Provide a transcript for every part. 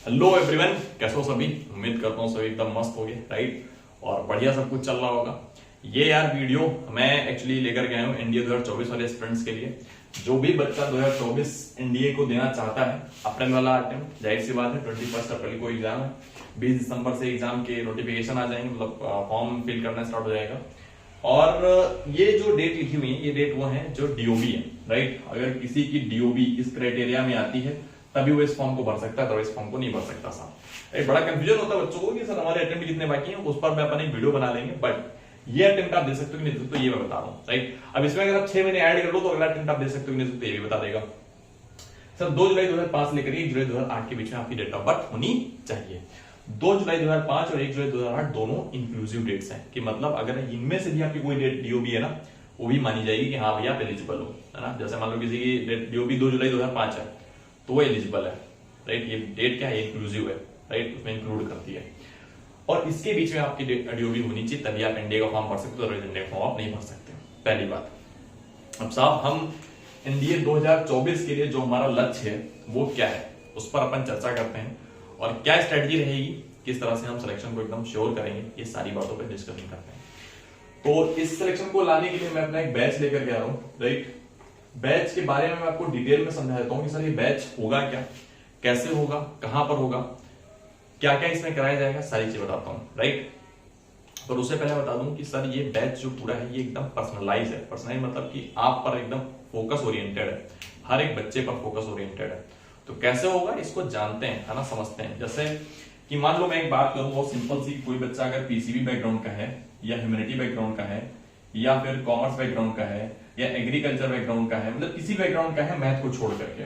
Hello everyone, कैसे हो सभी। उम्मीद करता हूँ सभी एकदम मस्त हो गए, राइट, और बढ़िया सब कुछ चल रहा होगा। ये यार वीडियो मैं एक्चुअली लेकर गया हूँ एनडीए 2024 वाले स्टूडेंट्स के लिए। जो भी बच्चा 2024 एनडीए को देना चाहता है, अप्रैल वाला अटेम्प्ट, जाहिर सी बात है 21 अप्रैल को एग्जाम है। 20 दिसंबर से एग्जाम के नोटिफिकेशन आ जाएंगे, मतलब फॉर्म फिल करना स्टार्ट हो जाएगा। और ये जो डेट लिखी हुई है, ये डेट वो है जो डीओबी है, राइट। अगर किसी की डीओबी इस क्राइटेरिया में आती है तभी वो इस फॉर्म को भर सकता है, तो इस फॉर्म को नहीं भर सकता। साहब एक बड़ा कंफ्यूजन होता है बच्चों को कि सर हमारे अटेम्प्ट कितने बाकी हैं, उस पर मैं अपन एक वीडियो बना लेंगे। बट ये अटेम्प्ट आप दे सकते हो कि नहीं दे सकते, तो ये मैं बता रहा हूँ, राइट। अब इसमें अगर आप 6 महीने ऐड कर लो तो अगला अटेम्प्ट आप दे सकते हो कि नहीं दे सकते, ये भी बता देगा। सर 2 जुलाई 2005 लेकर 1 जुलाई 2008 के बीच में आपकी डेट ऑफ बर्थ होनी चाहिए। 2 जुलाई 2005 और 1 जुलाई 2008 दोनों इंक्लूसिव डेट्स हैं, कि मतलब अगर इनमें से भी आपकी कोई डेट डीओबी है ना, वो भी मानी जाएगी कि हाँ भैया आप एलिजिबल हो, है ना। जैसे मान लो किसी की डेट डीओबी 2 जुलाई 2005 है तो वो एलिजिबल है, राइट। ये डेट क्या है, इंक्लूसिव है, राइट, उसमें इंक्लूड करती है। और इसके बीच में आपकी डीओबी होनी चाहिए, तभी आप एनडीए का फॉर्म भर सकते हो, अदरवाइज एनडीए का फॉर्म आप नहीं भर सकते, पहली बात। अब साहब हम एनडीए 2024 के लिए जो हमारा लक्ष्य है वो क्या है, उस पर अपन चर्चा करते हैं, और क्या स्ट्रेटजी रहेगी, किस तरह से हम सिलेक्शन को एकदम श्योर करेंगे, ये सारी बातों पर डिस्कशन करते हैं। तो इस सिलेक्शन को लाने के लिए मैं अपना एक बैच लेकर के आ रहा हूँ, राइट। बैच के बारे में मैं आपको डिटेल में समझा देता हूँ कि सर ये बैच होगा क्या, कैसे होगा, कहां पर होगा, क्या क्या इसमें कराया जाएगा, सारी चीज बताता हूँ, राइट। पर उससे पहले बता दूं कि सर ये बैच जो पूरा है ये एकदम पर्सनलाइज है। पर्सनलाइज मतलब कि आप पर एकदम फोकस ओरिएंटेड है, हर एक बच्चे पर फोकस ओरिएंटेड है। तो कैसे होगा इसको जानते हैं, है ना, समझते हैं। जैसे कि मान लो मैं एक बात करूं बहुत सिंपल सी, कोई बच्चा अगर पीसीबी बैकग्राउंड का है, या ह्यूमैनिटी बैकग्राउंड का है, या फिर कॉमर्स बैकग्राउंड का है, या एग्रीकल्चर बैकग्राउंड का है, मतलब किसी बैकग्राउंड का है मैथ को छोड़ करके,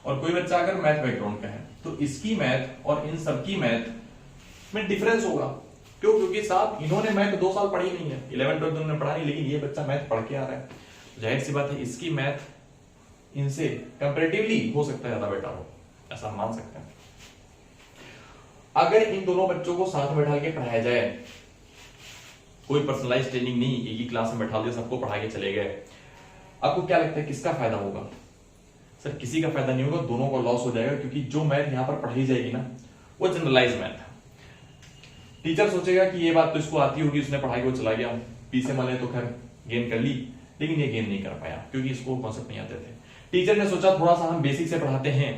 और कोई बच्चा अगर मैथ बैकग्राउंड का है, तो इसकी मैथ और इन सबकी मैथ में डिफरेंस होगा। क्यों? क्योंकि साहब इन्होंने मैथ 2 साल पढ़ी नहीं है, 11 12 उन्होंने पढ़ा नहीं, लेकिन ये बच्चा मैथ पढ़ के आ रहा है, जाहिर सी बात है इसकी मैथ इनसे कंपैरेटिवली हो सकता है ज्यादा बेटर हो, ऐसा मान सकते हैं। अगर इन दोनों बच्चों को साथ में बैठा के पढ़ाया जाए, कोई पर्सनलाइज ट्रेनिंग नहीं, एक ही क्लास में बैठा दिया सबको पढ़ा के चले गए, आपको क्या लगता है किसका फायदा होगा? सर किसी का फायदा नहीं होगा, दोनों का लॉस हो जाएगा। क्योंकि जो मैथ यहां पर पढ़ाई जाएगी ना वो जनरलाइज मैथ है। टीचर सोचेगा कि ये बात तो इसको आती होगी, उसने पढ़ाई को चला गया, पीछे वाले तो खैर गेन कर ली, लेकिन ये गेन नहीं कर पाया क्योंकि इसको कॉन्सेप्ट नहीं आते थे। टीचर ने सोचा थोड़ा सा हम बेसिक से पढ़ाते हैं,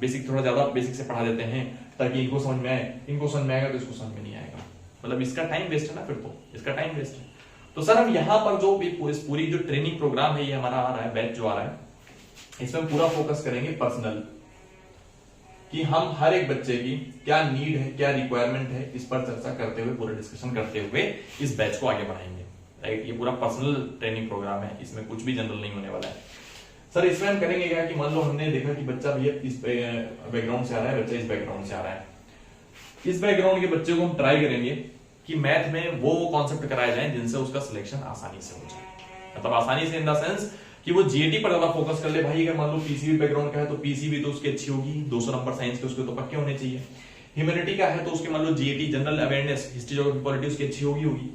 बेसिक थोड़ा ज्यादा बेसिक से पढ़ा देते हैं ताकि इनको समझ में आए, इनको समझ में आएगा तो इसको समझ में नहीं आएगा, मतलब इसका टाइम वेस्ट है ना, फिर तो इसका टाइम वेस्ट है। तो सर हम यहाँ पर जो पूरी जो ट्रेनिंग प्रोग्राम है ये हमारा आ रहा है, बैच जो आ रहा है, इसमें पूरा फोकस करेंगे पर्सनल, कि हम हर एक बच्चे की क्या नीड है, क्या रिक्वायरमेंट है, इस पर चर्चा करते हुए, पूरा डिस्कशन करते हुए इस बैच को आगे बढ़ाएंगे, राइट। ये पूरा पर्सनल ट्रेनिंग प्रोग्राम है, इसमें कुछ भी जनरल नहीं होने वाला है। सर इसमें हम करेंगे क्या कि मान लो हमने देखा कि बच्चा भैया इस बैकग्राउंड से आ रहा है, बच्चा इस बैकग्राउंड से आ रहा है, इस बैकग्राउंड के बच्चे को हम ट्राई करेंगे कि मैथ में वो कॉन्सेप्ट कराए जाए जिनसे उसका सिलेक्शन आसानी से हो जाए। मतलब आसानी से इन द सेंस कि वो जीएटी पर ज्यादा फोकस कर ले। भाई अगर मान लो पीसीबी बैकग्राउंड का है तो पीसीबी तो उसकी अच्छी होगी, 200 नंबर साइंस के उसके तो पक्के होने चाहिए। ह्यूमैनिटी का है तो उसके मान लो GAT general awareness, history geography polity उसकी अच्छी होगी।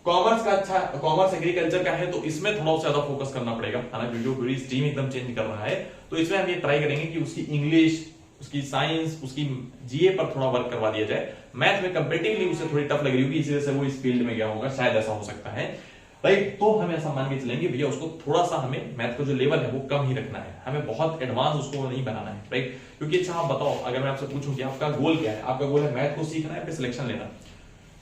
कॉमर्स का अच्छा, कॉमर्स एग्रीकल्चर का है तो इसमें थोड़ा ज्यादा फोकस करना पड़ेगा, है ना, क्योंकि पूरी स्ट्रीम एकदम चेंज कर रहा है। तो इसमें हम ये ट्राई करेंगे कि उसकी इंग्लिश, उसकी साइंस, उसकी जीए पर थोड़ा वर्क करवा दिया जाए। मैथ में कंपैरेटिवली उसे थोड़ी टफ लग रही होगी, इसी वजह से वो इस फील्ड में गया होगा, शायद ऐसा हो सकता है, राइट। तो हम ऐसा मान के चलेंगे भैया उसको थोड़ा सा हमें मैथ का जो लेवल है वो कम ही रखना है, हमें बहुत एडवांस उसको नहीं बनाना है, राइट। क्योंकि अच्छा आप बताओ, अगर मैं आपसे पूछूं कि आपका गोल क्या है, आपका गोल है मैथ को सीखना है फिर सिलेक्शन लेना,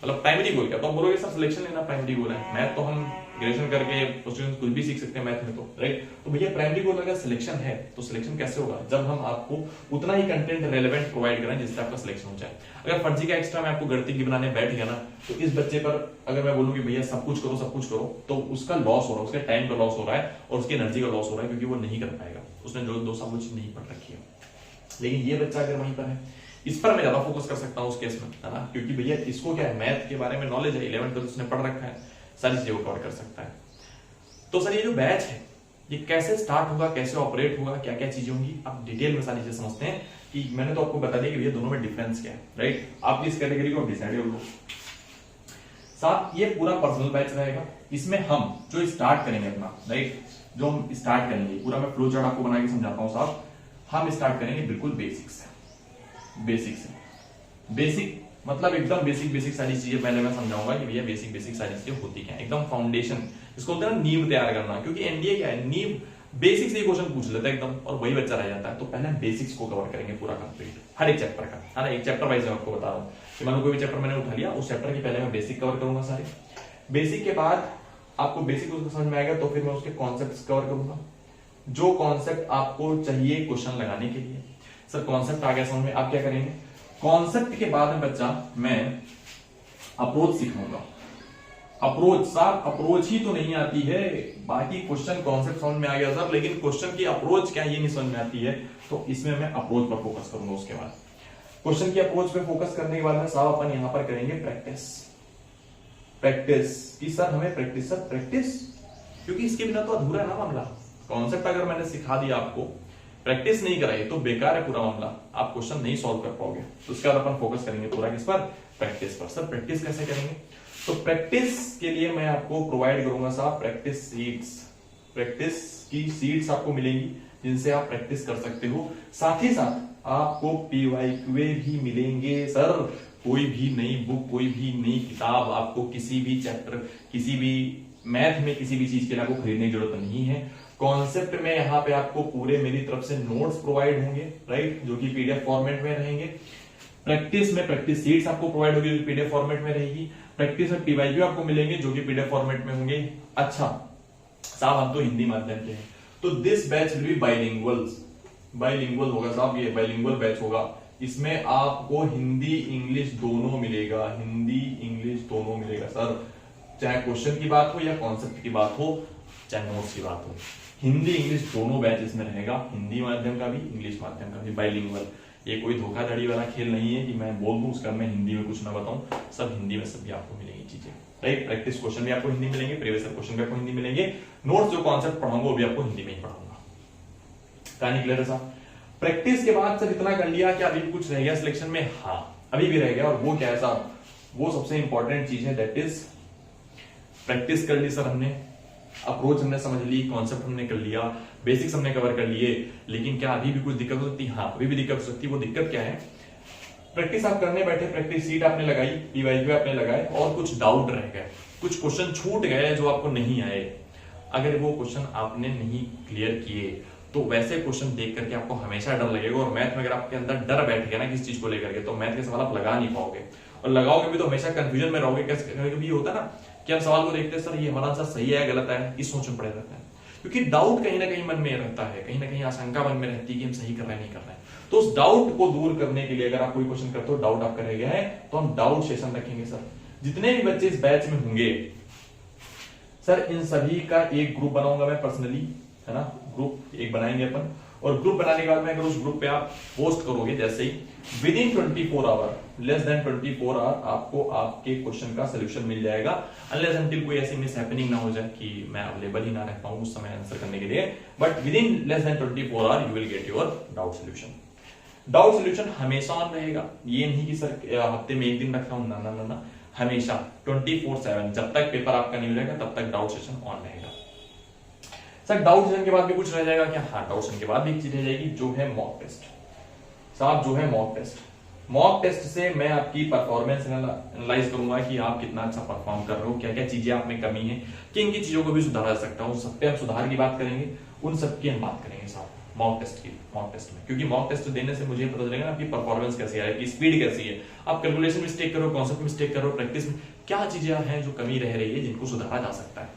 मतलब प्राइमरी गोल क्या, तो आप बोलोगे सर सिलेक्शन लेना प्राइमरी गोल है, मैथ तो हम ग्रेजुएशन करके कुछ भी सीख सकते हैं मैथ में, तो राइट। तो भैया प्राइमरी गोल अगर सिलेक्शन है तो सिलेक्शन कैसे होगा? जब हम आपको उतना ही कंटेंट रेलेवेंट प्रोवाइड करें जिससे आपका सिलेक्शन हो जाए। अगर फर्जी का एक्स्ट्रा मैं आपको गणित की बनाने बैठ गया ना, तो इस बच्चे पर अगर मैं बोलूं कि भैया सब कुछ करो, तो उसका लॉस हो रहा है, उसके टाइम का लॉस हो रहा है और उसकी एनर्जी का लॉस हो रहा है, क्योंकि वो नहीं कर पाएगा, उसने जो 2 साल वो चीज नहीं पढ़ रखी है। लेकिन ये बच्चा अगर वहीं पर है, इस पर मैं ज्यादा फोकस कर सकता हूँ उस केस में, है ना, क्योंकि भैया इसको क्या है, मैथ के बारे में नॉलेज है, 11 12 उसने पढ़ रखा है, सारी चीजें वो कवर कर सकता है। तो सर ये जो बैच है ये कैसे स्टार्ट होगा, कैसे ऑपरेट होगा, क्या क्या चीजें होंगी, आप डिटेल में सारी चीजें समझते हैं। कि मैंने तो आपको बता दिया कि भैया दोनों में डिफरेंस क्या है, राइट। आप इस कैटेगरी को डिसाइड कर लो। साथ ये पूरा पर्सनल बैच रहेगा, इसमें हम जो स्टार्ट करेंगे अपना, राइट, जो हम स्टार्ट करेंगे पूरा मैं फ्लो चार्ट आपको बना के समझाता हूँ साहब। हम स्टार्ट करेंगे बिल्कुल बेसिक से, बेसिक मतलब एकदम बेसिक बेसिक सारी चीजें पहले मैं समझाऊंगा कि भैया बेसिक बेसिक सारी चीजें होती क्या है, एकदम फाउंडेशन, इसको बोलते हैं ना नींव तैयार करना। क्योंकि एनडीए क्या है, नींव बेसिक से ही क्वेश्चन पूछ लेता है एकदम, और वही बच्चा रह जाता है। तो पहले हम बेसिक्स को कवर करेंगे पूरा कंप्लीट, हर एक चैप्टर का, है ना, एक चैप्टर वाइज मैं आपको बता रहा हूँ कि मान लो कोई भी चैप्टर मैंने उठा लिया, उस चैप्टर की पहले मैं बेसिक कवर करूंगा सारे। बेसिक के बाद आपको बेसिक उसको समझ में आएगा तो फिर मैं उसके कॉन्सेप्ट कवर करूंगा, जो कॉन्सेप्ट आपको चाहिए क्वेश्चन लगाने के लिए। सर कॉन्सेप्ट आ गया समझ में, आप क्या करेंगे, कॉन्सेप्ट के बाद में बच्चा मैं अप्रोच सिखाऊंगा। अप्रोच साहब, अप्रोच ही तो नहीं आती है, बाकी क्वेश्चन कॉन्सेप्ट समझ में आ गया सर, लेकिन क्वेश्चन की अप्रोच क्या ये नहीं समझ में आती है, तो इसमें मैं अप्रोच पर फोकस करूंगा। उसके बाद क्वेश्चन की अप्रोच पे फोकस करने के बाद में साहब अपन यहां पर करेंगे प्रैक्टिस। प्रैक्टिस की सर हमें प्रैक्टिस, सर प्रैक्टिस, क्योंकि इसके बिना तो अधूरा है ना मामला। कॉन्सेप्ट अगर मैंने सिखा दिया आपको, प्रैक्टिस नहीं कराई तो बेकार है पूरा मामला, आप क्वेश्चन नहीं सॉल्व कर पाओगे। तो उसके बाद अपन फोकस करेंगे पूरा किस पर, प्रैक्टिस पर। सर प्रैक्टिस कैसे करेंगे, तो प्रैक्टिस के लिए मैं आपको प्रोवाइड करूंगा साहब प्रैक्टिस सीट्स। प्रैक्टिस की सीट्स आपको मिलेंगी जिनसे आप प्रैक्टिस कर सकते हो। साथ ही साथ आपको पीवाईक्यूए भी मिलेंगे सर, कोई भी नई बुक, कोई भी नई किताब आपको किसी भी चैप्टर, किसी भी मैथ में किसी भी चीज के लिए आपको खरीदने की जरूरत नहीं है। कॉन्सेप्ट में यहाँ पे आपको पूरे मेरी तरफ से नोट्स प्रोवाइड होंगे, राइट, जो कि पीडीएफ फॉर्मेट में रहेंगे। प्रैक्टिस में प्रैक्टिस सीट्स आपको प्रोवाइड होगी जो पीडीएफ फॉर्मेट में रहेगी। प्रैक्टिस में पीवाईक्यू आपको मिलेंगे जो कि पीडीएफ फॉर्मेट में होंगे। अच्छा साहब हम तो हिंदी माध्यम के हैं, तो this batch will be bilingual होगा साहब, ये बाइलिंगुअल बैच होगा। इसमें आपको हिंदी इंग्लिश दोनों मिलेगा, हिंदी इंग्लिश दोनों मिलेगा सर, चाहे क्वेश्चन की बात हो या कॉन्सेप्ट की बात हो, चाहे नोट्स की बात हो, हिंदी इंग्लिश दोनों बैच इसमें रहेगा, हिंदी माध्यम का भी इंग्लिश माध्यम का भी, बाइलिंगुअल। ये कोई धोखाधड़ी वाला खेल नहीं है कि मैं बोल दूं उसका मैं हिंदी में कुछ ना बताऊं, सब हिंदी में सब भी आपको मिलेंगी चीजें, राइट। प्रैक्टिस क्वेश्चन भी आपको हिंदी मिलेंगे, प्रीवियस क्वेश्चन भी आपको हिंदी मिलेंगे, नोट्स जो कॉन्सेप्ट पढ़ाऊंगा वो भी आपको हिंदी में ही पढ़ाऊंगा। कहानी क्लियर है साहब। प्रैक्टिस के बाद सर इतना कर लिया कि अभी भी कुछ रह गया सिलेक्शन में, हाँ अभी भी रह गया, और वो क्या है साहब, वो सबसे इंपॉर्टेंट चीज है, दैट इज प्रैक्टिस कर ली सर हमने, अप्रोच हमने समझ ली, कॉन्सेप्ट हमने कर लिया, बेसिक्स हमने कवर कर लिए, लेकिन क्या अभी भी कुछ दिक्कत हो सकती है, हाँ अभी भी दिक्कत हो सकती है। वो दिक्कत क्या है, प्रैक्टिस आप करने बैठे, प्रैक्टिस सीट आपने लगाई, पीवाईक्यू आपने लगाए, और कुछ डाउट रह गए, कुछ क्वेश्चन छूट गए जो आपको नहीं आए। अगर वो क्वेश्चन आपने नहीं क्लियर किए तो वैसे क्वेश्चन देख करके आपको हमेशा डर लगेगा, और मैथ में अगर आपके अंदर डर बैठ गया ना किसी चीज को लेकर के, तो मैथ के सवाल आप लगा नहीं पाओगे, और लगाओगे भी तो हमेशा कंफ्यूजन में रहोगे। कैसे कभी होता है ना कि हम सवाल को देखते हैं, सर ये हमारा आंसर सही है गलत है, इस सोच में पड़े रहता है, क्योंकि डाउट कहीं ना कहीं मन में रहता है, कहीं ना कहीं आशंका मन में रहती है कि हम सही कर रहे हैं नहीं कर रहे हैं। तो उस डाउट को दूर करने के लिए अगर आप कोई क्वेश्चन करते हो, डाउट आपका रह गया है, तो हम डाउट सेशन रखेंगे सर। जितने भी बच्चे इस बैच में होंगे सर, इन सभी का एक ग्रुप बनाऊंगा मैं पर्सनली, है ना, ग्रुप एक बनाएंगे अपन, और ग्रुप बनाने के बाद में अगर उस ग्रुप पे आप पोस्ट करोगे, जैसे ही within 24 hour, less than 24 hour आपको आपके क्वेश्चन का सोल्यूशन मिल जाएगा, अनलेस अनटिल कोई ऐसी मिस हैपनिंग ना हो जाए कि मैं अवेलेबल ही ना रह पाऊं उस समय आंसर करने के लिए, but within less than 24 hour you will get your doubt solution. Doubt solution हमेशा ऑन रहेगा, ये नहीं कि सर हफ्ते में एक दिन रख रहा हूं, ना ना ना ना, हमेशा 24/7 जब तक पेपर आपका नहीं हो जाएगा तब तक डाउट सेशन ऑन रहेगा। सर डाउट सेशन के बाद भी कुछ रह जाएगा क्या, हाँ डाउट सेशन के बाद भी एक चीज रह जाएगी जो है मॉक टेस्ट। साहब जो है मॉक टेस्ट, मॉक टेस्ट से मैं आपकी परफॉर्मेंस एनालाइज करूंगा कि आप कितना अच्छा परफॉर्म कर रहे हो, क्या क्या चीजें आप में कमी है, किन की चीजों को भी सुधारा जा सकता है, उन सब पे हम सुधार की बात करेंगे, उन सब की हम बात करेंगे साहब मॉक टेस्ट की, मॉक टेस्ट में। क्योंकि मॉक टेस्ट देने से मुझे पता चलेगा ना आपकी परफॉर्मेंस कैसी है, आपकी स्पीड कैसी है, आप कैलकुलेशन मिस्टेक करो, कॉन्सेप्ट मिस्टेक करो, प्रैक्टिस में क्या चीजें हैं जो कमी रह रही है जिनको सुधारा जा सकता है,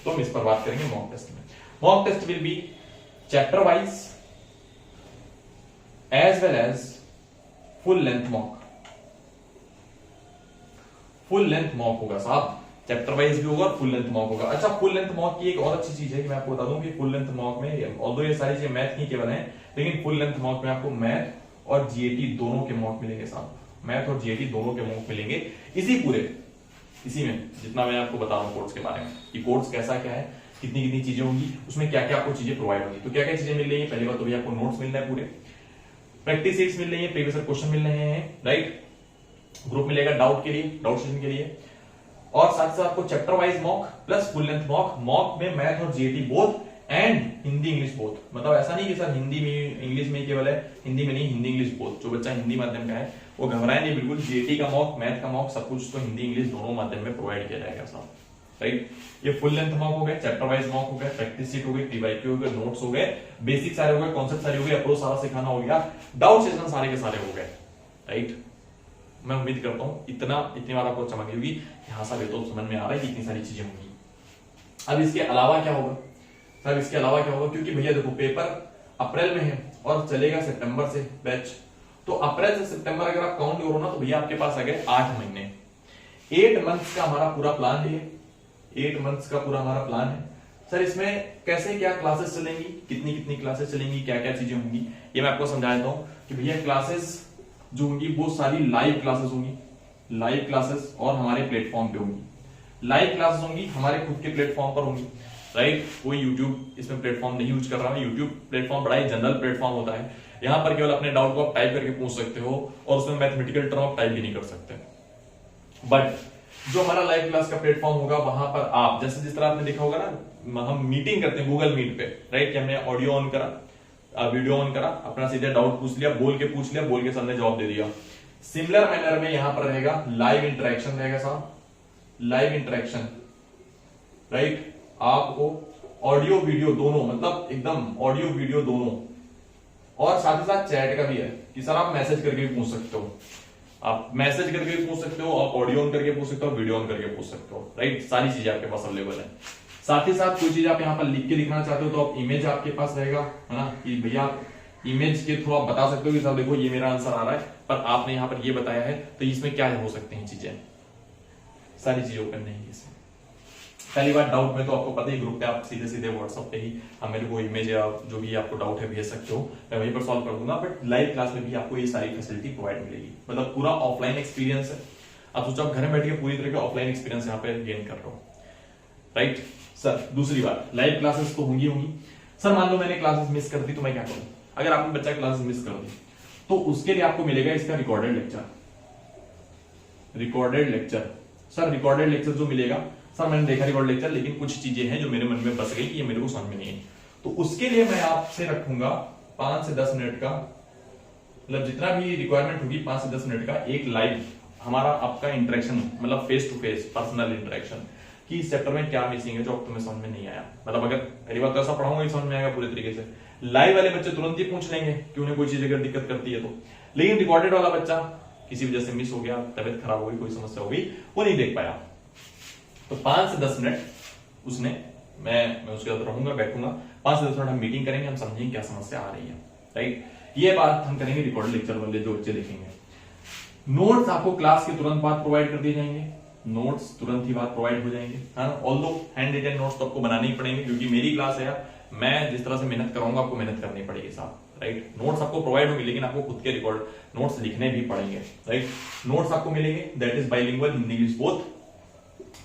तो हम इस पर बात करेंगे मॉक टेस्ट में। Mock test will be chapter wise as well as full length mock, full length mock होगा साहब, चैप्टर वाइज भी होगा और फुल लेंथ मॉक होगा। अच्छा फुल लेंथ मॉक की एक और अच्छी चीज है कि मैं आपको बता दूं कि फुल लेंथ मॉक में, ऑल्दो ये सारी चीजें मैथ की केवल हैं, लेकिन फुल लेंथ मॉक में आपको मैथ और जीएटी दोनों के मॉक मिलेंगे साहब, मैथ और जीएटी दोनों के मॉक मिलेंगे इसी में जितना मैं आपको बता रहा हूँ कोर्स के बारे में, कि कोर्स कैसा क्या है, कितनी कितनी चीजें होंगी, उसमें क्या क्या आपको चीजें प्रोवाइड होंगी। तो क्या क्या चीजें मिल रही है, पहली बात तो भैया आपको नोट्स मिल रहे हैं, पूरे प्रैक्टिस सीट्स मिल रही है, प्रीवियस क्वेश्चन मिल रहे हैं, राइट, ग्रुप मिलेगा डाउट के लिए, डाउट सेशन के लिए, और साथ साथ आपको chapter wise mock plus full length mock, mock में मैथ और GAT both and Hindi English both. मतलब ऐसा नहीं कि सर हिंदी में इंग्लिश में केवल है, हिंदी में नहीं, हिंदी इंग्लिश बोथ। जो बच्चा हिंदी माध्यम का है वो घबराए नहीं बिल्कुल, जीटी का मॉक, मैथ का मॉक, सब कुछ तो हिंदी इंग्लिश दोनों माध्यम में प्रोवाइड किया जाएगा साहब, राइट। ये फुल लेंथ मॉक हो गए, चैप्टर वाइज मॉक हो गए, प्रैक्टिस शीट हो गई, पीवाईक्यू हो गए, नोट्स हो गए, बेसिक सारे हो गए, कॉन्सेप्ट सारे हो गए, अप्रोच सारा सिखाना हो गया, डाउट सेशन सारे के सारे हो गए, राइट। मैं उम्मीद करता हूं इतनी बार आपको चमक होगी, यहां से तो समझ में आ रहा है कि इतनी सारी चीजें होंगी। अब इसके अलावा क्या होगा सर, इसके अलावा क्या होगा, क्योंकि भैया देखो पेपर अप्रैल में है और चलेगा सितंबर से बैच, तो अप्रैल से सितंबर अगर आप काउंट करो ना तो भैया आपके पास आ गए 8 महीने। 8 मंथ्स का हमारा पूरा प्लान है, 8 मंथ्स का पूरा हमारा प्लान है। सर इसमें कैसे क्या क्लासेस चलेंगी, कितनी कितनी क्लासेस चलेंगी, क्या क्या चीजें होंगी, ये मैं आपको समझा देता हूं कि भैया क्लासेस जो होंगी वो सारी लाइव क्लासेस होंगी, लाइव क्लासेस और हमारे प्लेटफॉर्म पे होंगी। लाइव क्लासेस होंगी हमारे खुद के प्लेटफॉर्म पर होंगी, राइट। कोई यूट्यूब इसमें प्लेटफॉर्म नहीं यूज कर रहा है, यूट्यूब प्लेटफॉर्म बड़ा ही जनरल प्लेटफॉर्म होता है, यहां पर केवल अपने डाउट को आप टाइप करके पूछ सकते हो और उसमें मैथमेटिकल टर्म आप टाइप भी नहीं कर सकते। बट जो हमारा लाइव क्लास का प्लेटफॉर्म होगा वहां पर आप जैसे जिस तरह आपने देखा होगा ना, हम मीटिंग करते हैं गूगल मीट पे, राइट, कि हमने ऑडियो ऑन करा, वीडियो ऑन करा, अपना सीधे डाउट पूछ लिया, बोल के पूछ लिया, बोल के सामने जवाब दे दिया। सिमिलर मैनर में यहां पर रहेगा लाइव इंटरेक्शन रहेगा साहब, लाइव इंटरेक्शन, राइट। आपको ऑडियो वीडियो दोनों, मतलब एकदम ऑडियो वीडियो दोनों, और साथ ही साथ चैट का भी है कि सर आप मैसेज करके भी पूछ सकते हो, आप मैसेज करके भी पूछ सकते हो, आप ऑडियो ऑन करके पूछ सकते हो, वीडियो ऑन करके पूछ सकते हो, राइट। सारी चीजें आपके पास अवेलेबल है। साथ ही साथ कोई चीज आप यहाँ पर लिख के लिखना चाहते हो तो आप इमेज आपके पास रहेगा, है ना, कि भैया इमेज के थ्रू आप बता सकते हो कि सर देखो ये मेरा आंसर आ रहा है, पर आपने यहाँ पर ये बताया है तो इसमें क्या हो सकती हैं चीजें, सारी चीजें ओपन नहीं है इसमें। पहली बार डाउट में तो आपको पता ही ग्रुप पे आप सीधे सीधे व्हाट्सएप पे ही हम मेरे को इमेज या जो भी आपको डाउट है भेज सकते हो, मैं वहीं पर सॉल्व कर दूंगा। बट लाइव क्लास में भी आपको ये सारी फैसिलिटी प्रोवाइड मिलेगी, मतलब पूरा ऑफलाइन एक्सपीरियंस है। आप सोचो आप घर में बैठ के पूरी तरह का ऑफलाइन एक्सपीरियंस यहाँ पे गेन कर रहे हो, राइट। सर दूसरी बात, लाइव क्लासेस तो होंगी होंगी। सर मान लो मैंने क्लासेस मिस कर दी तो मैं क्या करूं, अगर आपने बच्चा क्लासेस मिस कर दी तो उसके लिए आपको मिलेगा इसका recorded lecture, recorded lecture. Sir recorded lecture जो मिलेगा, सर मैंने देखा रिकॉर्ड लेक्चर, लेकिन कुछ चीजें हैं जो मेरे मन में बस गई कि ये मेरे को समझ में नहीं है, तो उसके लिए मैं आपसे रखूंगा 5 से 10 मिनट का, मतलब जितना भी रिक्वायरमेंट होगी 5 से 10 मिनट का एक लाइव हमारा आपका इंटरेक्शन, मतलब face to face personal interaction, कि इस चैप्टर में क्या मिसिंग है जो अब तुम्हें समझ में नहीं आया। मतलब अगर पहली बात तो ऐसा पढ़ाऊंगा समझ में आएगा पूरे तरीके से, लाइव वाले बच्चे तुरंत ही पूछ लेंगे कि उन्हें कोई चीज अगर दिक्कत करती है तो, लेकिन रिकॉर्डेड वाला बच्चा किसी वजह से मिस हो गया, तबियत खराब हो गई, कोई समस्या हो गई, वो नहीं देख पाया, तो 5 से 10 मिनट उसने मैं उसके साथ रहूंगा, बैठूंगा, 5 से 10 मिनट हम मीटिंग करेंगे, हम समझेंगे क्या समस्या आ रही है, राइट। ये बात हम करेंगे रिकॉर्डेड लेक्चर वाले जो बच्चे देखेंगे। नोट्स आपको क्लास के तुरंत बाद प्रोवाइड कर दिए जाएंगे, नोट्स तुरंत ही बाद प्रोवाइड हो जाएंगे, है ना। ऑल्दो हैंड रिटन नोट्स तो आपको बनाने ही पड़ेंगे, क्योंकि मेरी क्लास है, मैं जिस तरह से मेहनत कराऊंगा आपको मेहनत करनी पड़ेगी साहब, राइट। नोट्स आपको प्रोवाइड होंगे लेकिन आपको खुद के रिकॉर्ड नोट्स लिखने भी पड़ेंगे, राइट। नोट्स आपको मिलेंगे, that is bilingual Hindi English both.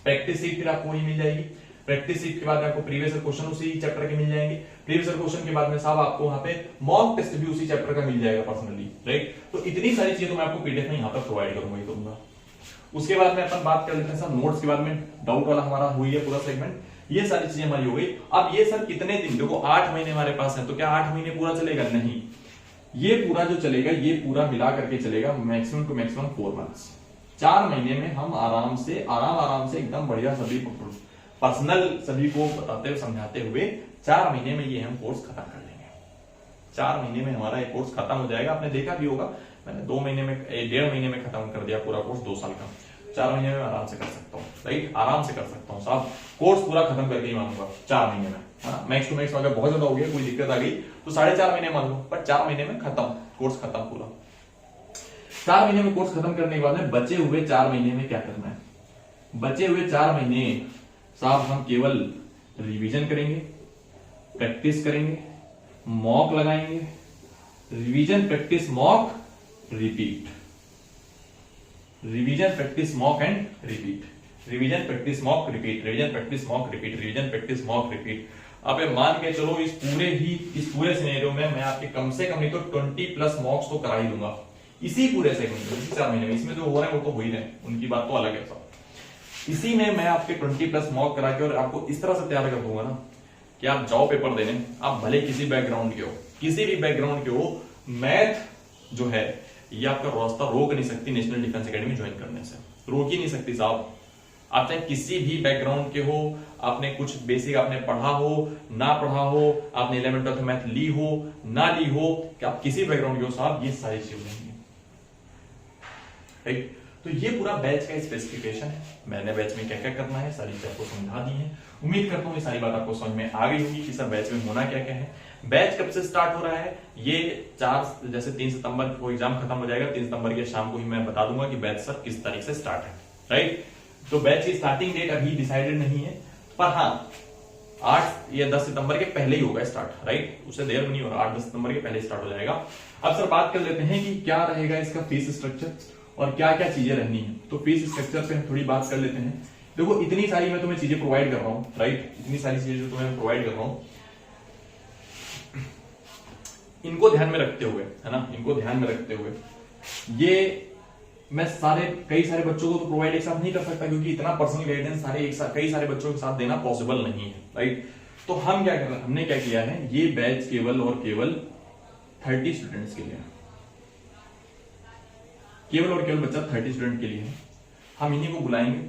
Practice seat फिर आपको वही मिल जाएगी, प्रैक्टिस सीट के बाद में आपको प्रीवियस क्वेश्चन उसी चैप्टर के मिल जाएंगे, प्रीवियस क्वेश्चन के बाद में साहब आपको वहां पे मॉक टेस्ट भी उसी चैप्टर का मिल जाएगा पर्सनली, राइट। तो इतनी सारी चीजें तो मैं आपको पीडीएफ में यहाँ पर प्रोवाइड करूंगा। उसके बाद में अपन बात कर लेते हैं सर नोट्स के बाद में, डाउट वाला हमारा हुई है पूरा सेगमेंट, ये सारी चीजें हमारी हो गई। अब ये सर कितने दिन, देखो 8 महीने हमारे पास है, तो क्या 8 महीने पूरा चलेगा? नहीं, ये पूरा जो चलेगा ये पूरा मिला करके चलेगा मैक्सिमम टू मैक्सिमम 4 मंथ्स। 4 महीने में हम आराम से एकदम बढ़िया सभी पर्सनल सभी को बताते हुए समझाते हुए 4 महीने में ये हम कोर्स खत्म कर लेंगे। 4 महीने में हमारा ये कोर्स खत्म हो जाएगा। आपने देखा भी होगा मैंने 2 महीने में 1.5 महीने में खत्म कर दिया पूरा कोर्स 2 साल का। 4 महीने में आराम से कर सकता हूँ, राइट, आराम से कर सकता हूँ साहब, कोर्स पूरा खत्म करके ही मानूंगा 4 महीने में, हाँ। मैक्स टू मैक्स अगर बहुत ज्यादा हो गया, कोई दिक्कत आ गई तो 4.5 महीने मान लो, पर 4 महीने में खत्म, कोर्स खत्म पूरा। 4 महीने में कोर्स खत्म करने के बाद में बचे हुए 4 महीने में क्या करना है? बचे हुए 4 महीने साहब हम केवल रिवीजन करेंगे, प्रैक्टिस करेंगे, मॉक लगाएंगे, revision practice mock repeat, revision practice mock and repeat, revision practice mock repeat, revision practice mock repeat, revision practice mock repeat. अब मान के चलो इस पूरे सिनेरियो में मैं आपके कम से कम नहीं तो 20+ मॉक्स तो करा ही दूंगा इसी पूरे सेगमेंट में, इसी 4 महीने में। इसमें जो हो रहा है वो तो हो ही रहे, उनकी बात तो अलग है सब। इसी में मैं आपके 20+ मॉक करा के और आपको इस तरह से तैयार कर दूंगा ना कि आप जाओ पेपर देने, आप भले किसी बैकग्राउंड के हो, किसी भी बैकग्राउंड के हो, मैथ जो है ये आपका रास्ता रोक नहीं सकती नेशनल डिफेंस एकेडमी ज्वाइन करने से, रोक ही नहीं सकती साहब। आप चाहे किसी भी बैकग्राउंड के हो, आपने कुछ बेसिक आपने पढ़ा हो ना पढ़ा हो, आपने 11th 12th मैथ ली हो ना ली हो, कि आप किसी बैकग्राउंड के हो साहब, ये सारी चीजें नहीं है, राइट। तो ये पूरा बैच का स्पेसिफिकेशन है, मैंने बैच में क्या क्या करना है सारी चीज आपको समझा दी है। उम्मीद करता हूँ ये सारी बात आपको समझ में आ गई होगी कि सर बैच में होना क्या क्या है। बैच कब से स्टार्ट हो रहा है, ये 3 सितंबर को एग्जाम खत्म हो जाएगा, 3 सितंबर के शाम को ही मैं बता दूंगा कि बैच सर किस तारीख से स्टार्ट है, राइट। तो बैच की स्टार्टिंग डेट अभी डिसाइडेड नहीं है, पर हाँ 8 या 10 सितंबर के पहले ही होगा स्टार्ट, राइट, उससे देर नहीं होगा, 8-10 सितंबर के पहले स्टार्ट हो जाएगा। अब सर बात कर लेते हैं कि क्या रहेगा इसका फीस स्ट्रक्चर और क्या क्या चीजें रहनी है। तो फीस स्ट्रक्चर पे हम थोड़ी बात कर लेते हैं। देखो इतनी सारी मैं तुम्हें चीजें प्रोवाइड कर रहा हूँ, राइट, इतनी सारी चीजें जो तुम्हें प्रोवाइड कर रहा हूँ, इनको ध्यान में रखते हुए, है ना, इनको ध्यान में रखते हुए ये मैं कई सारे बच्चों को तो प्रोवाइड एक साथ नहीं कर सकता, क्योंकि इतना पर्सनल गाइडेंस कई सारे बच्चों के साथ देना पॉसिबल नहीं है, राइट। तो हम क्या कर रहे हैं, हमने क्या किया है, ये बैच केवल और केवल 30 स्टूडेंट्स के लिए, केवल और केवल बच्चा 30 स्टूडेंट के लिए है। हम इन्हीं को बुलाएंगे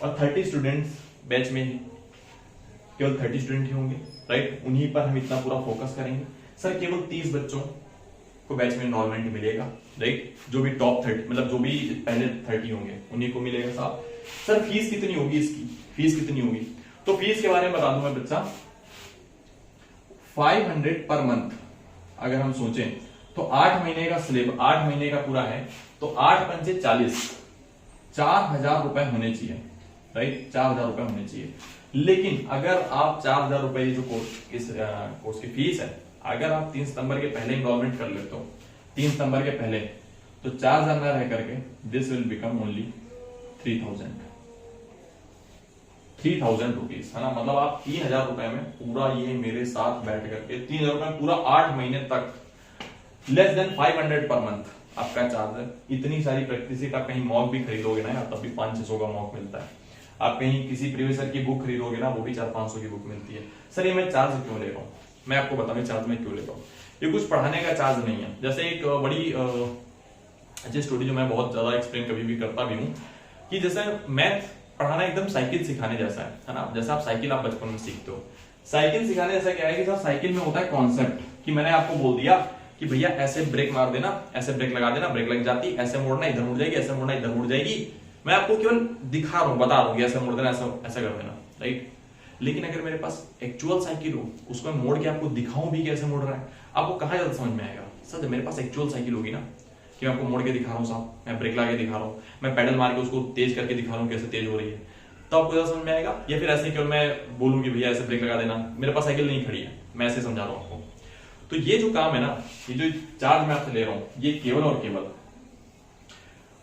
और 30 स्टूडेंट्स बैच में केवल 30 स्टूडेंट ही होंगे, राइट, उन्हीं पर हम इतना पूरा फोकस करेंगे। सर केवल 30 बच्चों को बैच में इनरोलमेंट मिलेगा, राइट, जो भी टॉप 30 मतलब जो भी पहले 30 होंगे उन्हीं को मिलेगा साहब। सर फीस कितनी होगी, इसकी फीस कितनी होगी, तो फीस के बारे में बता दूं मैं बच्चा, 500 पर मंथ अगर हम सोचें तो 8 महीने का स्लेब 8 महीने का पूरा है, तो 8 पंचे 40, 4000 रुपए होने चाहिए, राइट, 4000 रुपए होने चाहिए। लेकिन अगर आप 4000 रुपए जो कोर्स की फीस है, अगर आप 3 सितंबर के पहले इनरोलमेंट कर लेते हो, 3 सितंबर के पहले, तो 4000 ना रह करके this will become only 3000 rupees, है ना। मतलब आप 3000 रुपए में पूरा ये मेरे साथ बैठ करके 3000 रुपए पूरा 8 महीने तक, लेस देन 500 पर मंथ आपका चार्ज है। इतनी सारी प्रैक्टिस शीट, आप कहीं मॉक भी खरीदोगे ना तब भी 500-600 का मॉक मिलता है। आप कहीं किसी प्रीवियस की बुक खरीदोगे ना, वो भी 400-500 की बुक मिलती है। सर ये मैं चार्ज क्यों ले रहा हूँ, मैं आपको बताऊं चार्ज में क्यों ले रहा हूँ। ये कुछ पढ़ाने का चार्ज नहीं है। जैसे एक बड़ी अच्छी स्टोरी जो मैं बहुत ज्यादा एक्सप्लेन कभी भी करता भी हूँ, कि जैसे मैथ पढ़ाना एकदम साइकिल सिखाने जैसा है ना। जैसे आप साइकिल आप बचपन में सीखते हो, साइकिल सिखाने जैसा क्या है कि सर साइकिल में होता है कॉन्सेप्ट, कि मैंने आपको बोल दिया कि भैया ऐसे ब्रेक मार देना, ऐसे ब्रेक लगा देना, ब्रेक लग जाती, ऐसे मुड़ना इधर मुड़ जाएगी, ऐसे मुड़ना इधर मुड़ जाएगी। मैं आपको केवल दिखा रहा हूँ, बता रहा हूँ ऐसे मुड़ देना, ऐसा कर देना, राइट। लेकिन अगर मेरे पास एक्चुअल साइकिल हो, उसको मैं मोड़ के आपको दिखाऊं भी कैसे मुड़ रहा है, आपको कहां ज्यादा समझ में आएगा। सर जब मेरे पास एक्चुअल साइकिल होगी ना, कि मैं आपको मोड़ के दिखा रहा हूँ साहब, मैं ब्रेक लगा के दिखा रहा हूँ, मैं पैडल मार के उसको तेज करके दिखा रहा हूँ कैसे तेज हो रही है, तो आपको ज्यादा समझ में आएगा। या फिर ऐसे केवल मैं बोलूँ कि भैया ऐसे ब्रेक लगा देना, मेरे पास साइकिल नहीं खड़ी है, मैं ऐसे समझा रहा हूँ आपको। तो ये जो काम है ना, ये जो चार्ज मैं आपसे ले रहा हूँ, ये केवल और केवल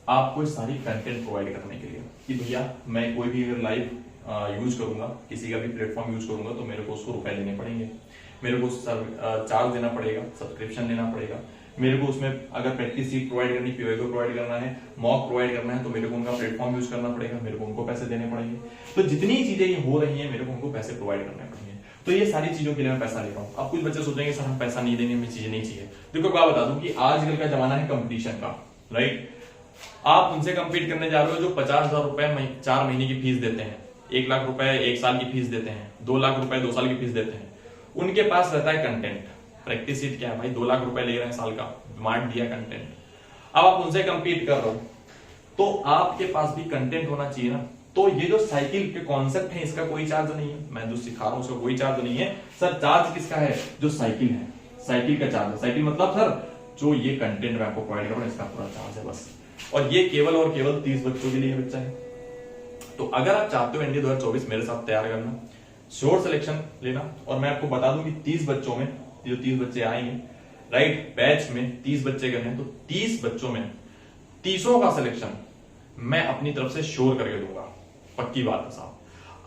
आपको सारी कंटेंट प्रोवाइड करने के लिए, कि भैया मैं कोई भी अगर लाइव यूज करूंगा, किसी का भी प्लेटफॉर्म यूज करूंगा, तो मेरे को उसको रुपए देने पड़ेंगे, मेरे को चार्ज देना पड़ेगा, सब्सक्रिप्शन लेना पड़ेगा, मेरे को उसमें अगर प्रैक्टिस सीट प्रोवाइड करनी, पीओए को प्रोवाइड करना है, मॉक प्रोवाइड करना है, तो मेरे को उनका प्लेटफॉर्म यूज करना पड़ेगा, मेरे को उनको पैसे देने पड़ेंगे। तो जितनी चीजें ये हो रही है, मेरे को उनको पैसे प्रोवाइड करने पड़ेंगे। तो ये सारी चीजों के लिए मैं पैसा ले रहा हूँ। अब कुछ बच्चे सोचेंगे सर हम पैसा नहीं देंगे, हमें चीजें नहीं चाहिए। देखो क्या बता दूं कि आजकल का जमाना है कंपटीशन का, राइट। आप उनसे कंपीट करने जा रहे हो जो 50,000 रुपए 4 महीने की फीस देते हैं, 1 लाख रुपए 1 साल की फीस देते हैं, 2 लाख रुपए 2 साल की फीस देते हैं। उनके पास रहता है कंटेंट, प्रैक्टिस सीट क्या है भाई, 2 लाख रुपए ले रहे हैं साल का, डिमांड दिया कंटेंट। अब आप उनसे कंपीट कर रहे हो, तो आपके पास भी कंटेंट होना चाहिए ना। तो ये जो साइकिल के कॉन्सेप्ट है, इसका कोई चार्ज नहीं है, मैं जो सिखा रहा हूं उसका कोई चार्ज नहीं है। सर चार्ज किसका है, जो साइकिल है, साइकिल का चार्ज है। साइकिल मतलब सर जो ये कंटेंट मैं आपको प्रोवाइड कर रहा हूं, इसका पूरा चार्ज है बस। और ये केवल और केवल 30 बच्चों के लिए बच्चा है। तो अगर आप चाहते हो एनडीए 2024 मेरे साथ तैयार करना, श्योर सिलेक्शन लेना, और मैं आपको बता दूं कि 30 बच्चों में जो 30 बच्चे आएंगे, राइट, बैच में 30 बच्चे करने, तो 30 बच्चों में 30 का सिलेक्शन मैं अपनी तरफ से श्योर करके दूंगा, पक्की बात है साहब।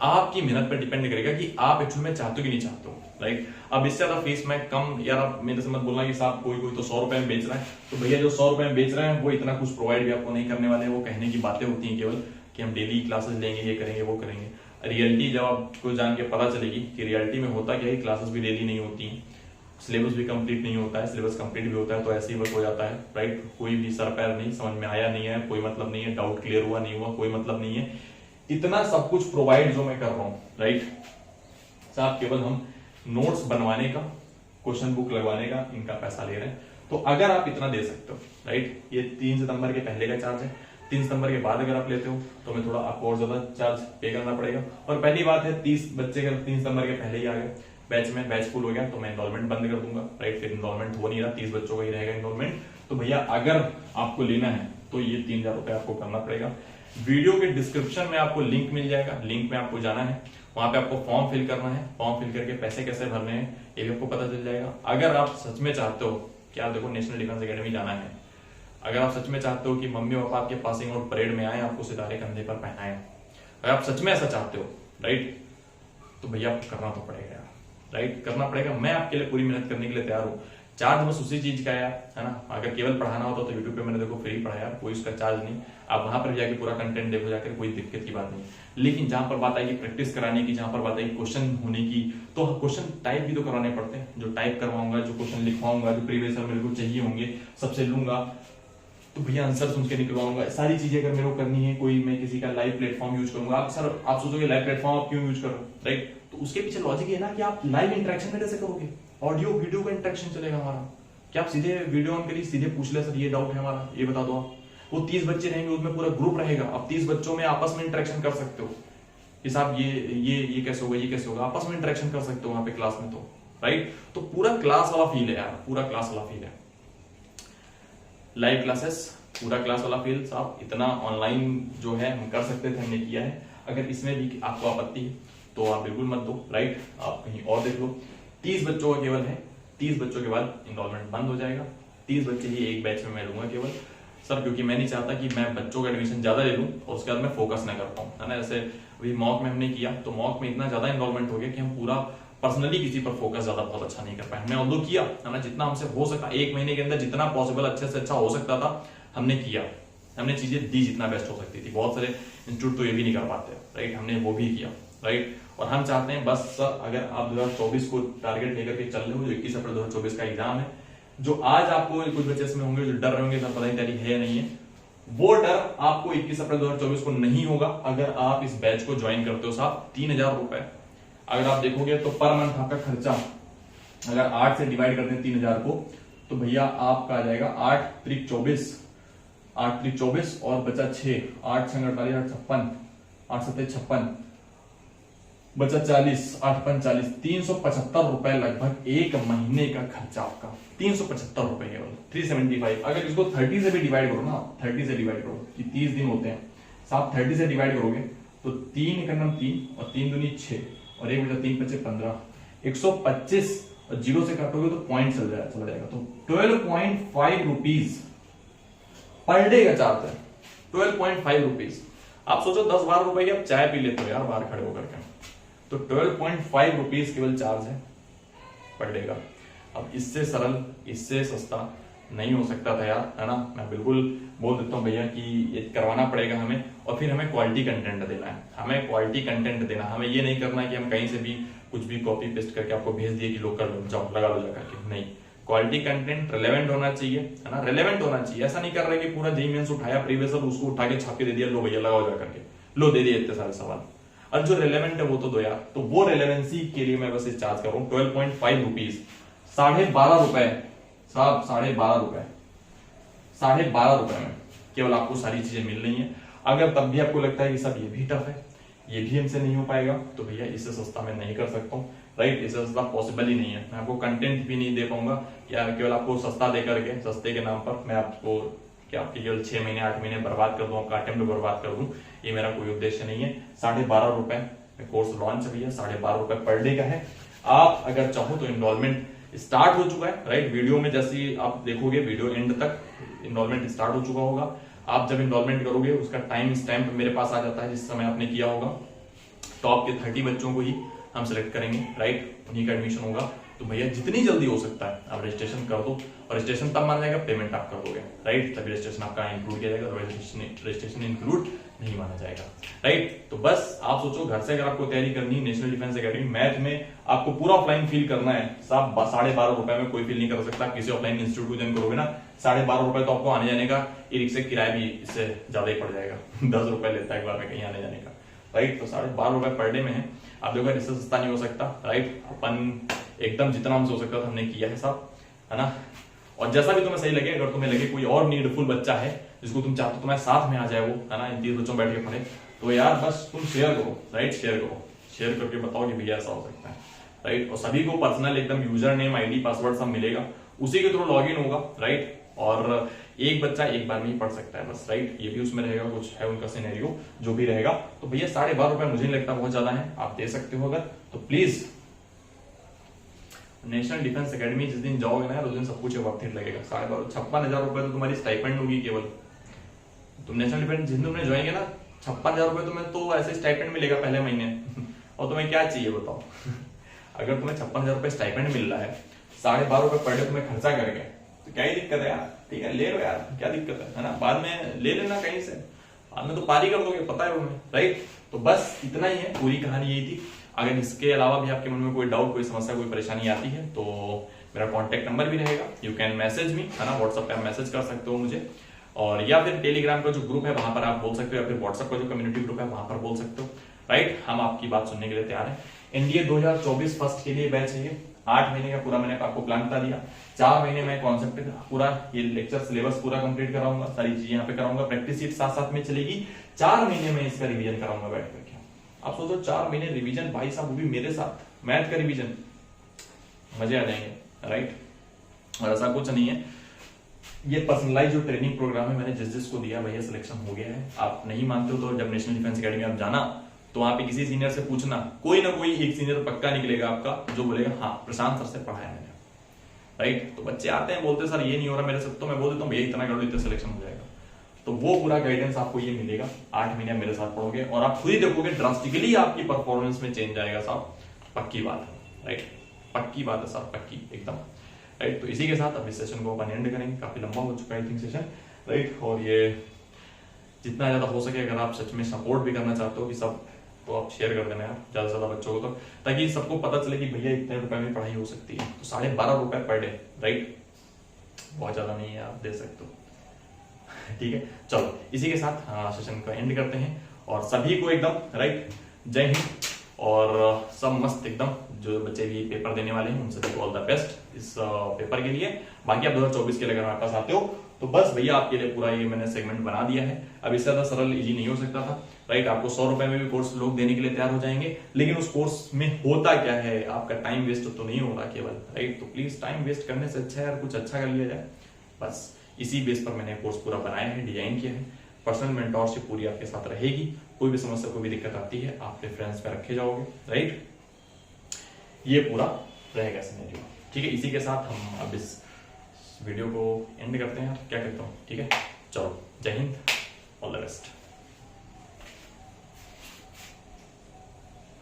आपकी मेहनत पर डिपेंड करेगा कि आप एक्चुअली में चाहते हो कि नहीं चाहते हो, राइट। अब इससे ज्यादा फीस में कम, यार आप मेरे से मत बोलना कि साहब कोई तो 100 रुपए में बेच रहा है, तो भैया जो 100 रुपए में बेच रहे हैं वो इतना कुछ प्रोवाइड भी आपको नहीं करने वाले हैं। वो कहने की बातें होती हैं केवल कि हम डेली क्लासेस लेंगे, ये करेंगे, वो करेंगे। रियलिटी जब आपको जान के पता चलेगी कि रियलिटी में होता क्या है, क्लासेस भी डेली नहीं होती हैं, सिलेबस भी कंप्लीट नहीं होता है, सिलेबस कंप्लीट भी होता है तो ऐसे ही बस हो जाता है, राइट। कोई भी सर पैर नहीं, समझ में आया नहीं है, कोई मतलब नहीं है, डाउट क्लियर हुआ नहीं हुआ, कोई मतलब नहीं है। इतना सब कुछ प्रोवाइड जो मैं कर रहा हूँ, राइट साहब, केवल हम नोट्स बनवाने का, क्वेश्चन बुक लगवाने का इनका पैसा ले रहे हैं। तो अगर आप इतना दे सकते हो, राइट, ये 3 सितंबर के पहले का चार्ज है। 3 सितंबर के बाद अगर आप लेते हो तो मैं थोड़ा आपको और ज्यादा चार्ज पे करना पड़ेगा। और पहली बात है 30 बच्चे अगर 3 सितंबर के पहले ही आ गए बैच में, बैच फुल हो गया तो मैं इनरोलमेंट बंद कर दूंगा, राइट। फिर इनरोलमेंट हो नहीं रहा, 30 बच्चों का ही रहेगा इनरोलमेंट। तो भैया अगर आपको लेना है तो ये 3000 रुपए आपको करना पड़ेगा। वीडियो के डिस्क्रिप्शन में आपको लिंक मिल जाएगा, लिंक में आपको जाना है, वहां पे आपको फॉर्म फिल करना है, फॉर्म फिल करके पैसे कैसे भरने हैं ये भी आपको पता चल जाएगा। अगर आप सच में चाहते हो कि आप देखो नेशनल डिफेंस एकेडमी जाना है, अगर आप सच में चाहते हो कि मम्मी पापा आपके पासिंग आउट परेड में आए, आपको सितारे कंधे पर पहनाए, अगर आप सच में ऐसा चाहते हो, राइट, तो भैया आपको करना तो पड़ेगा यार, राइट, करना पड़ेगा। मैं आपके लिए पूरी मेहनत करने के लिए तैयार हूँ। चार्ज बस उसी चीज का है ना। अगर केवल पढ़ाना होता तो यूट्यूब पे मैंने देखो फ्री पढ़ाया, कोई उसका चार्ज नहीं, आप वहां पर जाके पूरा कंटेंट देखो जाकर, कोई दिक्कत की बात नहीं। लेकिन जहां पर बात आएगी प्रैक्टिस कराने की, जहां पर बात आएगी क्वेश्चन होने की, तो क्वेश्चन टाइप भी तो कराने पड़ते हैं। जो टाइप करवाऊंगा, जो क्वेश्चन लिखवाऊंगा, जो प्रीवियस ईयर मेरे को चाहिए होंगे सबसे लूंगा, तो भैया आंसर सुन के निकलवाऊंगा। सारी चीजें अगर मेरे को करनी है, कोई मैं किसी का लाइव प्लेटफॉर्म यूज करूंगा। आप सर आप सोचोगे लाइव प्लेटफॉर्म आप क्यों यूज करो, राइट, तो उसके पीछे लॉजिक है ना कि आप लाइव इंटरेक्शन में कैसे करोगे, ऑडियो वीडियो का इंटरेक्शन चलेगा हमारा। क्या आप सीधे वीडियो ऑन करिए, सीधे पूछ ले सर ये डाउट है हमारा, ये बता दो आप। वो 30 बच्चे रहेंगे, उसमें पूरा ग्रुप रहेगा, आप 30 बच्चों में आपस में इंटरेक्शन कर सकते हो कि साहब ये कैसे होगा, ये कैसे होगा, आपस में इंटरेक्शन कर सकते हो वहां पे क्लास में, तो राइट। तो पूरा क्लास वाला फील है यार, पूरा क्लास वाला फील है, लाइव क्लासेस, पूरा क्लास वाला फील। साहब इतना ऑनलाइन जो है हम कर सकते थे, हमने किया है। अगर इसमें भी आपको आपत्ति है तो आप बिल्कुल मत दो, राइट, आप कहीं और देख लो। 30 बच्चों का केवल है, 30 बच्चों के बाद इनरोलमेंट बंद हो जाएगा। 30 बच्चे ही एक बैच में मैं लूंगा केवल सर, क्योंकि मैं नहीं चाहता कि मैं बच्चों का एडमिशन ज्यादा ले लूं और उसके बाद मैं फोकस ना कर पाऊं, है ना। जैसे अभी मॉक में हमने किया तो मॉक में इतना ज्यादा इनरोलमेंट हो गया कि हम पूरा पर्सनली किसी पर फोकस ज्यादा बहुत अच्छा नहीं कर पाए। हमने ऑल्दो किया, है ना, जितना हमसे हो सका, 1 महीने के अंदर जितना पॉसिबल अच्छे से अच्छा हो सकता था हमने किया, हमने चीजें दी जितना बेस्ट हो सकती थी। बहुत सारे इंस्टीट्यूट तो ये भी नहीं कर पाते, राइट, हमने वो भी किया, राइट। और हम चाहते हैं बस सर, अगर आप 2024 को टारगेट लेकर के चल रहे हो, जो 21 अप्रैल 2024 का एग्जाम है, जो आज आपको कुछ बच्चे इसमें होंगे जो डर रहे होंगे सर पता नहीं तैयारी है या नहीं है, वो डर आपको 21 अप्रैल 2024 को नहीं होगा अगर आप इस बैच को ज्वाइन करते हो। साहब 3000 रुपए अगर आप देखोगे तो पर मंथ आपका खर्चा अगर 8 से डिवाइड करते हैं 3000 को, तो भैया आपका आ जाएगा 8 त्रिक 24, 8 त्रिक 24 और बचा 6, 8 छंग 48, 8 56, 8 सत्ते 56, बचा 40, 8 5 40, 375 रुपए लगभग एक महीने का खर्चा आपका, 375 रुपए केवल, 375। अगर इसको 30 से भी डिवाइड करो ना, 30 से डिवाइड करो कि 30 दिन होते हैं साहब, 30 से डिवाइड करोगे तो 3 एकम 3 और 3 दूनी 6 और 1 बचा 3 5 15, 125 और 0 से काटोगे तो पॉइंट चला जाएगा। तो 12.5 रुपीज पर डे का चार्ज है, 12.5 रुपीज। आप सोचो 10-12 रुपए की आप चाय पी लेते हो यार बाहर खड़े होकर के, तो 12.5 रुपीज केवल चार्ज है पर डे का। अब इससे सरल, इससे सस्ता नहीं हो सकता था यार, है ना। मैं बिल्कुल बोल देता हूँ भैया कि ये करवाना पड़ेगा हमें, और फिर हमें क्वालिटी कंटेंट देना है, हमें क्वालिटी कंटेंट देना। हमें ये नहीं करना है कि हम कहीं से भी कुछ भी कॉपी पेस्ट करके आपको भेज दिए कि लोग कर लो, जाओ लगा लो जाकर के, नहीं। क्वालिटी कंटेंट रिलेवेंट होना चाहिए, है ना, रिलेवेंट होना चाहिए। ऐसा नहीं कर रहे कि पूरा जेईई मेंस उठाया प्रीवियस ईयर उसको उठा के छाप के दे दिया, लो भैया लगाओ जाकर के, लो दे दिए इतने सारे सवाल। और जो रिलेवेंट है वो तो दो यार। तो वो रिलेवेंसी के लिए मैं बस चार्ज कर रहा हूँ 12.5 रुपीज, 12.5 रुपए साहब, 12.5 रुपए, 12.5 रुपए में केवल आपको सारी चीजें मिल रही है। अगर तब भी आपको लगता है कि सब ये भी टफ है, ये भी हमसे नहीं हो पाएगा, तो भैया इससे सस्ता मैं नहीं कर सकता हूँ, राइट। इससे सस्ता पॉसिबल ही नहीं है। मैं आपको कंटेंट भी नहीं दे पाऊंगा या केवल आपको सस्ता दे करके, सस्ते के नाम पर मैं आपको क्या आपके केवल 6 महीने 8 महीने बर्बाद कर दूं, आपका अटेम्प्ट बर्बाद कर दूं, ये मेरा कोई उद्देश्य नहीं है। 12.5 रुपए में कोर्स लॉन्च है भैया, 12.5 रुपए पर डे का है। आप अगर चाहो तो इनरोलमेंट स्टार्ट हो चुका है, राइट। वीडियो में जैसे ही आप देखोगे वीडियो एंड तक इनरोलमेंट स्टार्ट हो चुका होगा। आप जब इनरोलमेंट करोगे उसका टाइम स्टैम्प मेरे पास आ जाता है जिस समय आपने किया होगा। टॉप के 30 बच्चों को ही हम सिलेक्ट करेंगे, राइट, उन्हीं का एडमिशन होगा। तो भैया जितनी जल्दी हो सकता है आप रजिस्ट्रेशन कर दो और रजिस्ट्रेशन तब माना जाएगा पेमेंट आप कर दोगे, राइट, तभी रजिस्ट्रेशन आपका इंक्लूड किया जाएगा, रजिस्ट्रेशन इंक्लूड नहीं माना जाएगा, राइट। तो बस आप सोचो घर से अगर आपको तैयारी करनी है नेशनल डिफेंस एकेडमी मैथ में, आपको पूरा ऑफलाइन फील करना है, साहब 12.5 रुपए में कोई फील नहीं कर सकता। किसी ऑफलाइन इंस्टीट्यूट को ज्वाइन करोगे ना 12.5 रुपए तो आपको आने जाने का ई रिक्शा किराया भी इससे ज्यादा ही पड़ जाएगा 10 रुपए लेता है एक बार में कहीं आने जाने का, राइट। तो 12.5 रुपए पर डे में है, आप देखो इससे सस्ता नहीं हो सकता, राइट। अपन एकदम जितना हमसे हो सकता था हमने किया है सब, है ना। और जैसा भी तुम्हें सही लगे, अगर तुम्हें लगे कोई और नीडफुल बच्चा है जिसको तुम चाहते हो तुम्हारे साथ में आ जाए वो, है ना, इन 30 बच्चों में बैठ के पढ़े, तो यार बस तुम शेयर करो, राइट, शेयर करके बताओ कि भैया ऐसा हो सकता है, राइट। और सभी को पर्सनल एकदम यूजर नेम आईडी पासवर्ड सब मिलेगा, उसी के थ्रू लॉगिन होगा, राइट। और एक बच्चा एक बार में ही पढ़ सकता है बस, राइट। ये भी उसमें रहेगा, कुछ है उनका सिनेरियो जो भी रहेगा। तो भैया 12.5 रुपए मुझे नहीं लगता बहुत ज्यादा है, आप दे सकते हो अगर तो प्लीज। नेशनल डिफेंस एकेडमी जिस दिन जाओगे ना उस दिन सब कुछ वर्थ इट लगेगा। 56,000 रुपए तो तुम्हारी स्टाइपेंड होगी केवल। तुम नेशनल डिफेंस जिस दिन तुमने ज्वाइन किया ना 56,000 रुपए तुम्हें तो ऐसे स्टाइपेंड मिलेगा पहले महीने और तुम्हें क्या चाहिए बताओ अगर तुम्हें 56,000 रुपए स्टाइपेंड मिल रहा है, 12.5 रुपए पर डे तुम्हें खर्चा करके, तो क्या ही दिक्कत है यार, ठीक है ले लो यार, क्या दिक्कत है ना, बाद में ले लेना कहीं से, बाद में तो पारी कर दोगे, पता है तुम्हें, राइट। तो बस इतना ही है, पूरी कहानी यही थी। अगर इसके अलावा भी आपके मन में कोई डाउट, कोई समस्या, कोई परेशानी आती है तो मेरा कॉन्टेक्ट नंबर भी रहेगा, यू कैन मैसेज मी, है ना, व्हाट्सएप पे आप मैसेज कर सकते हो मुझे, और या फिर टेलीग्राम का जो ग्रुप है वहां पर आप बोल सकते हो, या फिर व्हाट्सएप का जो कम्युनिटी ग्रुप है वहां पर बोल सकते हो, राइट। हम आपकी बात सुनने के लिए तैयार है। एनडीए 2024 फर्स्ट के लिए बैच है ये, 8 महीने का पूरा मैंने आपको प्लान बता दिया। 4 महीने में कॉन्सेप्ट पूरा ये लेक्चर सिलेबस पूरा कंप्लीट कराऊंगा, सारी चीजें यहाँ पे कराऊंगा, प्रैक्टिस शीट साथ साथ में चलेगी। 4 महीने में इसका रिवीजन कराऊंगा बैठ करके। आप सोचो 4 महीने रिवीजन, भाई साहब वो भी मेरे साथ, मैथ का रिवीजन, मजे आ जाएंगे, राइट। और ऐसा कुछ नहीं है, ये पर्सनलाइज जो ट्रेनिंग प्रोग्राम है मैंने जिस जिसको दिया भैया सिलेक्शन हो गया है। आप नहीं मानते हो तो जब नेशनल डिफेंस एकेडमी आप जाना तो वहां पे किसी सीनियर से पूछना, कोई ना कोई एक सीनियर पक्का निकलेगा आपका जो बोलेगा हाँ प्रशांत सर से पढ़ा है मैंने, राइट। तो बच्चे आते हैं बोलते सर ये नहीं हो रहा मेरे से, तो मैं बोल देता हूँ भैया इतना कर लो इतना सिलेक्शन हो जाएगा। तो वो पूरा गाइडेंस आपको ये मिलेगा, 8 महीने मेरे साथ पढ़ोगे और आप खुद ही देखोगे ड्रास्टिकली आपकी परफॉर्मेंस में चेंज आएगा साहब, पक्की बात है, राइट, पक्की बात है साहब, पक्की एकदम, राइट। तो इसी के साथ अब इस सेशन को अपन एंड करेंगे, काफी लंबा हो चुका है आई थिंक सेशन, राइट। और ये जितना ज्यादा हो सके अगर आप सच में सपोर्ट भी करना चाहते हो कि सब, तो आप शेयर कर देना यार ज्यादा से ज्यादा बच्चों को, तो ताकि सबको पता चले कि भैया इतने रुपए में पढ़ाई हो सकती है। तो 12.5 रुपए पर डे, राइट, बहुत ज्यादा नहीं है, आप दे सकते हो, ठीक है। चलो इसी के साथ सेशन को एंड करते हैं और सभी को एकदम राइट जय हिंद, और सब मस्त एकदम, जो बच्चे भी पेपर देने वाले हैं उन सभी को ऑल द बेस्ट इस पेपर के लिए। बाकी आप 2024 के लिए अगर हमारे पास आते हो तो बस भैया आपके लिए पूरा ये मैंने सेगमेंट बना दिया है। अब इससे ज्यादा सरल इजी नहीं हो सकता था, राइट। आपको 100 रुपए में भी कोर्स लोग देने के लिए तैयार हो जाएंगे, लेकिन उस कोर्स में होता क्या है, आपका टाइम वेस्ट तो नहीं हो रहा केवल, राइट। तो प्लीज टाइम वेस्ट करने से अच्छा है यार कुछ अच्छा कर लिया जाए, बस इसी बेस पर मैंने कोर्स पूरा बनाया है, डिजाइन किया है। पर्सनल मेंटोरशिप पूरी आपके साथ रहेगी, कोई भी समस्या कोई भी दिक्कत आती है आप रेफरेंस पे रखे जाओगे, राइट। ये पूरा रहेगा सिनेरियो, ठीक है। इसी के साथ हम अब इस वीडियो को एंड करते हैं, क्या कहता हूँ, ठीक है। चलो जय हिंद, ऑल द बेस्ट।